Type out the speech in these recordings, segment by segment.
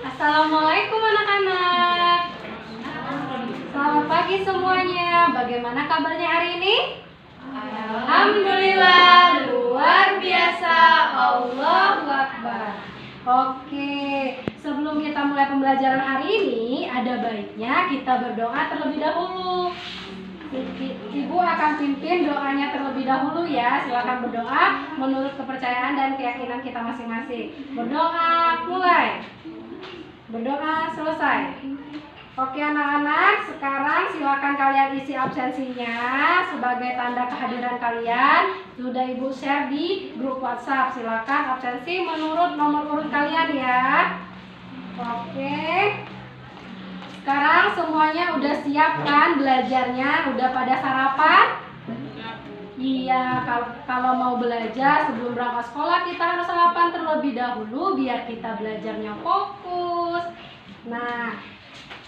Assalamualaikum anak-anak. Selamat pagi semuanya. Bagaimana kabarnya hari ini? Alhamdulillah, luar biasa. Allahu Akbar. Oke, sebelum kita mulai pembelajaran hari ini, ada baiknya kita berdoa terlebih dahulu. Ibu akan pimpin doanya terlebih dahulu ya. Silakan berdoa menurut kepercayaan dan keyakinan kita masing-masing. Berdoa, mulai. Berdoa, selesai. Oke anak-anak, sekarang silakan kalian isi absensinya sebagai tanda kehadiran kalian. Sudah Ibu share di grup WhatsApp. Silakan absensi menurut nomor urut kalian ya. Oke. Sekarang semuanya udah siap kan belajarnya? Udah pada sarapan? Iya, kalau mau belajar sebelum berangkat sekolah kita harus sarapan terlebih dahulu biar kita belajarnya fokus. Nah,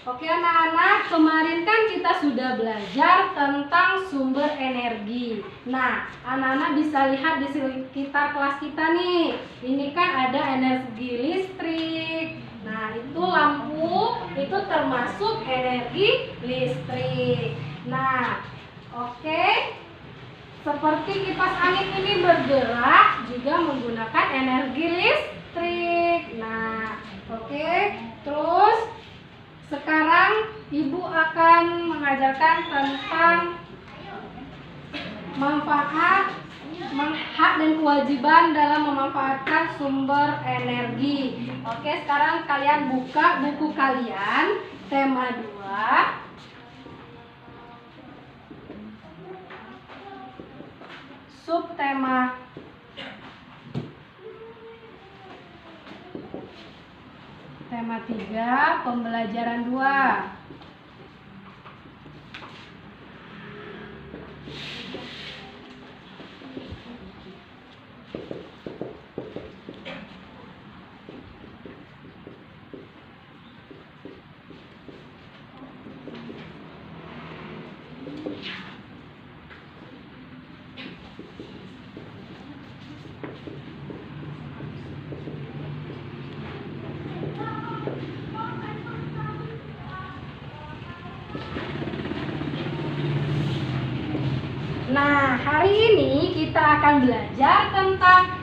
oke anak-anak, kemarin kan kita sudah belajar tentang sumber energi. Nah, anak-anak bisa lihat di sekitar kelas kita nih. Ini kan ada energi listrik. Nah, itu lampu, itu termasuk energi listrik. Nah, oke. Seperti kipas angin ini bergerak juga menggunakan energi listrik. Nah, oke. Terus sekarang Ibu akan mengajarkan tentang manfaat, hak dan kewajiban dalam memanfaatkan sumber energi. Oke, sekarang kalian buka buku kalian, tema 2. Subtema tema 3, pembelajaran 2. Nah, hari ini kita akan belajar tentang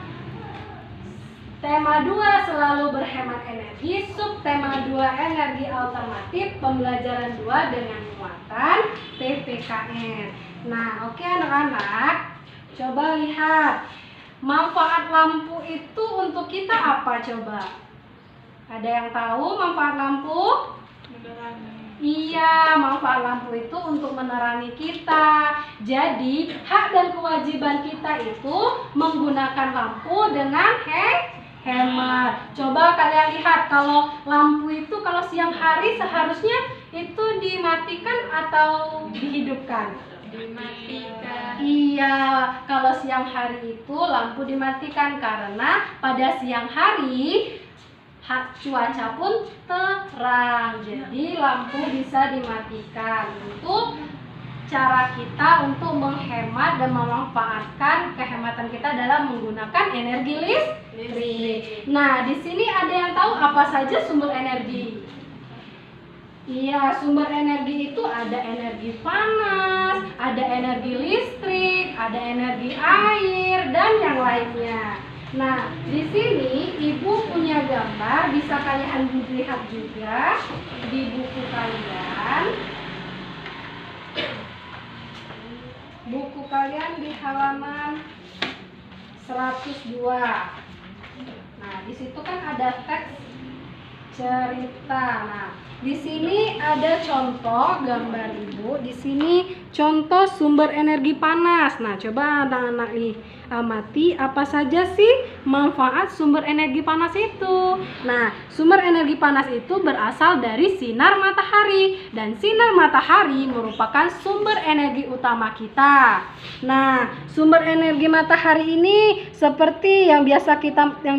tema 2, selalu berhemat energi, subtema 2, energi alternatif, pembelajaran 2 dengan muatan PPKN. Nah, oke anak-anak, coba lihat manfaat lampu itu untuk kita apa coba? Ada yang tahu manfaat lampu? Iya, manfaat lampu itu untuk menerangi kita. Jadi, hak dan kewajiban kita itu menggunakan lampu dengan hemat. Coba kalian lihat, kalau lampu itu kalau siang hari seharusnya itu dimatikan atau dihidupkan? Dimatikan. Iya, kalau siang hari itu lampu dimatikan karena pada siang hari cuaca pun terang, jadi lampu bisa dimatikan. Itu cara kita untuk menghemat dan memanfaatkan kehematan kita dalam menggunakan energi listrik. Nah, di sini ada yang tahu apa saja sumber energi? Iya, sumber energi itu ada energi panas, ada energi listrik, ada energi air, dan yang lainnya. Nah, di sini Ibu punya gambar, bisa kalian lihat juga di buku kalian. Buku kalian di halaman 102. Nah, di situ kan ada teks cerita. Nah, di sini ada contoh gambar Ibu. Di sini contoh sumber energi panas. Nah, coba anak-anak amati apa saja sih manfaat sumber energi panas itu. Nah, sumber energi panas itu berasal dari sinar matahari, dan sinar matahari merupakan sumber energi utama kita. Nah, sumber energi matahari ini seperti yang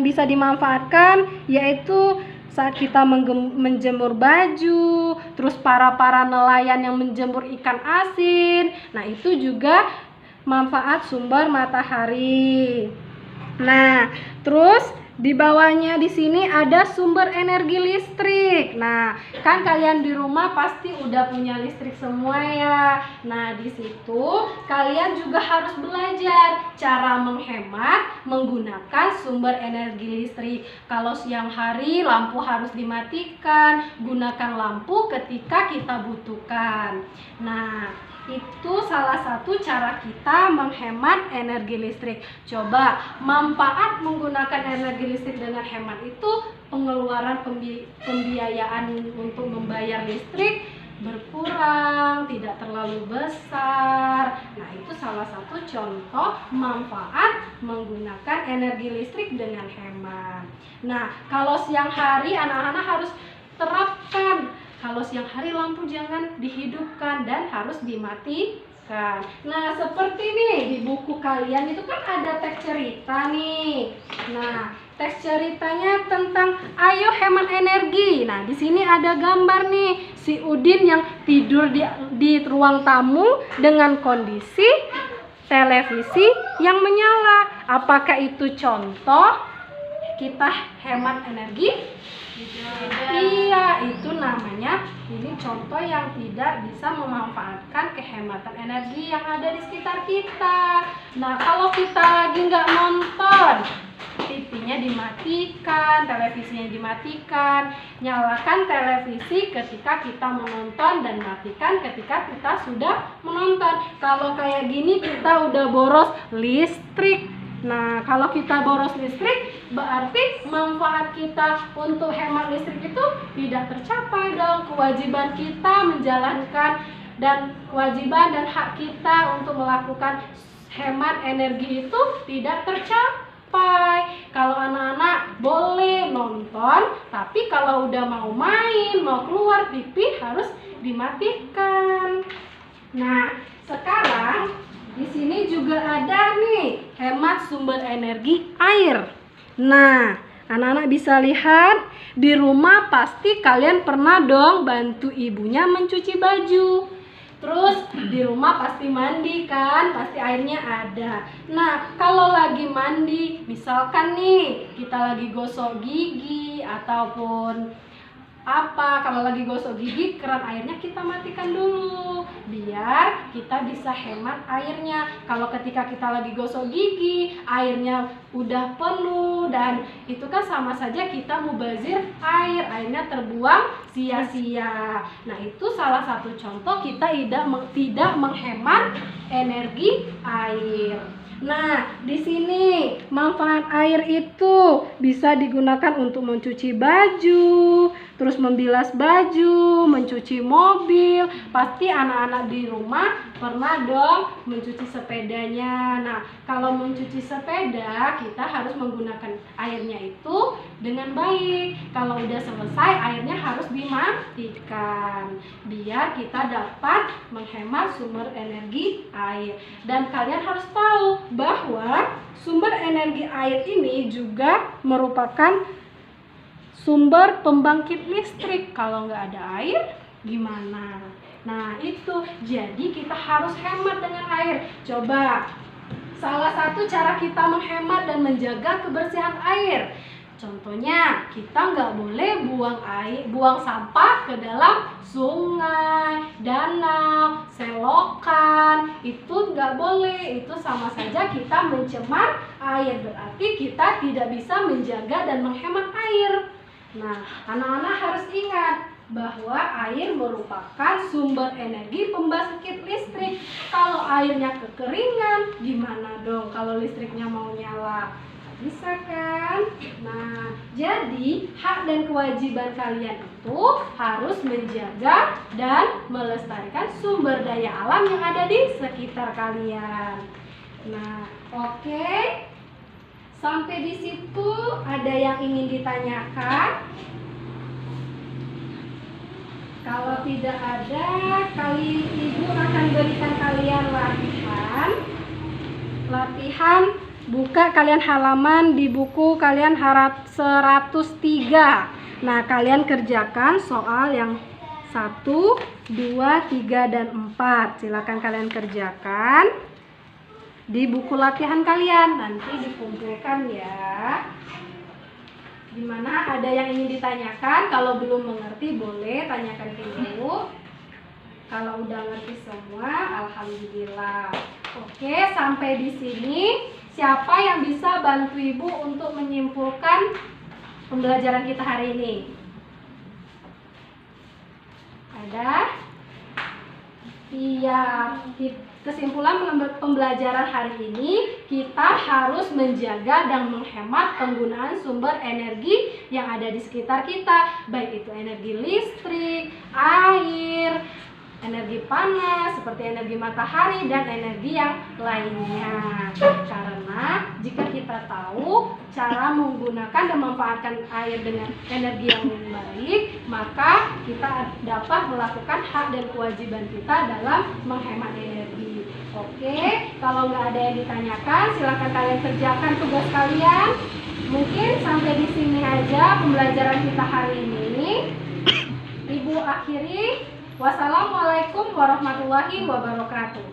bisa dimanfaatkan, yaitu saat kita menjemur baju, terus para nelayan yang menjemur ikan asin. Nah, itu juga manfaat sumber matahari. Nah, terus Di bawahnya di sini ada sumber energi listrik. Nah, kan kalian di rumah pasti udah punya listrik semua ya. Nah, di situ kalian juga harus belajar cara menghemat menggunakan sumber energi listrik. Kalau siang hari lampu harus dimatikan, gunakan lampu ketika kita butuhkan. Nah, itu salah satu cara kita menghemat energi listrik. Coba manfaat menggunakan energi listrik dengan hemat itu pengeluaran pembiayaan untuk membayar listrik berkurang, tidak terlalu besar. Nah, itu salah satu contoh manfaat menggunakan energi listrik dengan hemat. Nah, kalau siang hari anak-anak harus terapkan. Kalau siang hari lampu jangan dihidupkan dan harus dimatikan. Nah, seperti nih di buku kalian itu kan ada teks cerita nih. Nah, teks ceritanya tentang ayo hemat energi. Nah, di sini ada gambar nih si Udin yang tidur di ruang tamu dengan kondisi televisi yang menyala. Apakah itu contoh kita hemat energi? Iya, itu namanya ini contoh yang tidak bisa memanfaatkan kehematan energi yang ada di sekitar kita. Nah, kalau kita lagi nggak nonton, TV-nya dimatikan, televisinya dimatikan. Nyalakan televisi ketika kita menonton dan matikan ketika kita sudah menonton. Kalau kayak gini kita udah boros listrik. Nah, kalau kita boros listrik, berarti manfaat kita untuk hemat listrik itu tidak tercapai dong. Kewajiban kita menjalankan dan kewajiban dan hak kita untuk melakukan hemat energi itu tidak tercapai. Kalau anak-anak boleh nonton, tapi kalau udah mau main, mau keluar TV harus dimatikan. Nah, sekarang di sini juga ada nih hemat sumber energi air. Nah, anak-anak bisa lihat di rumah pasti kalian pernah dong bantu ibunya mencuci baju. Terus di rumah pasti mandi kan, pasti airnya ada. Nah, kalau lagi mandi, misalkan nih kita lagi gosok gigi ataupun kalau lagi gosok gigi, keran airnya kita matikan dulu biar kita bisa hemat airnya. Kalau ketika kita lagi gosok gigi airnya udah penuh dan itu kan sama saja kita mubazir airnya terbuang sia-sia. Nah, itu salah satu contoh kita tidak menghemat energi air. Nah, di sini manfaat air itu bisa digunakan untuk mencuci baju, terus membilas baju, mencuci mobil. Pasti anak-anak di rumah pernah dong mencuci sepedanya. Nah, kalau mencuci sepeda kita harus menggunakan airnya itu dengan baik. Kalau udah selesai airnya harus dimatikan biar kita dapat menghemat sumber energi air. Dan kalian harus tahu bahwa sumber energi air ini juga merupakan sumber pembangkit listrik. Kalau nggak ada air gimana? Nah, itu jadi kita harus hemat dengan air. Coba salah satu cara kita menghemat dan menjaga kebersihan air, contohnya kita nggak boleh buang sampah ke dalam sungai, danau, selokan. Itu nggak boleh. Itu sama saja kita mencemar air. Berarti kita tidak bisa menjaga dan menghemat air. Nah, anak-anak harus ingat bahwa air merupakan sumber energi pembangkit listrik. Kalau airnya kekeringan, gimana dong kalau listriknya mau nyala? Bisa kan? Nah, jadi hak dan kewajiban kalian itu harus menjaga dan melestarikan sumber daya alam yang ada di sekitar kalian. Nah, oke. Sampai di situ ada yang ingin ditanyakan? Kalau tidak ada, ibu akan berikan kalian latihan. Buka kalian halaman di buku kalian 103. Nah, kalian kerjakan soal yang 1, 2, 3, dan 4. Silakan kalian kerjakan di buku latihan kalian. Nanti dikumpulkan ya. Gimana? Ada yang ingin ditanyakan? Kalau belum mengerti boleh tanyakan ke Ibu. Kalau udah ngerti semua, alhamdulillah. Oke, sampai di sini siapa yang bisa bantu Ibu untuk menyimpulkan pembelajaran kita hari ini? Ada? Iya, kesimpulan pembelajaran hari ini, kita harus menjaga dan menghemat penggunaan sumber energi yang ada di sekitar kita, baik itu energi listrik, air, energi panas seperti energi matahari dan energi yang lainnya. Karena jika kita tahu cara menggunakan dan memanfaatkan air dengan energi yang baik, maka kita dapat melakukan hak dan kewajiban kita dalam menghemat energi. Oke, kalau nggak ada yang ditanyakan, silakan kalian kerjakan tugas kalian. Mungkin sampai di sini aja pembelajaran kita hari ini. Ibu akhiri. Wassalamualaikum warahmatullahi wabarakatuh.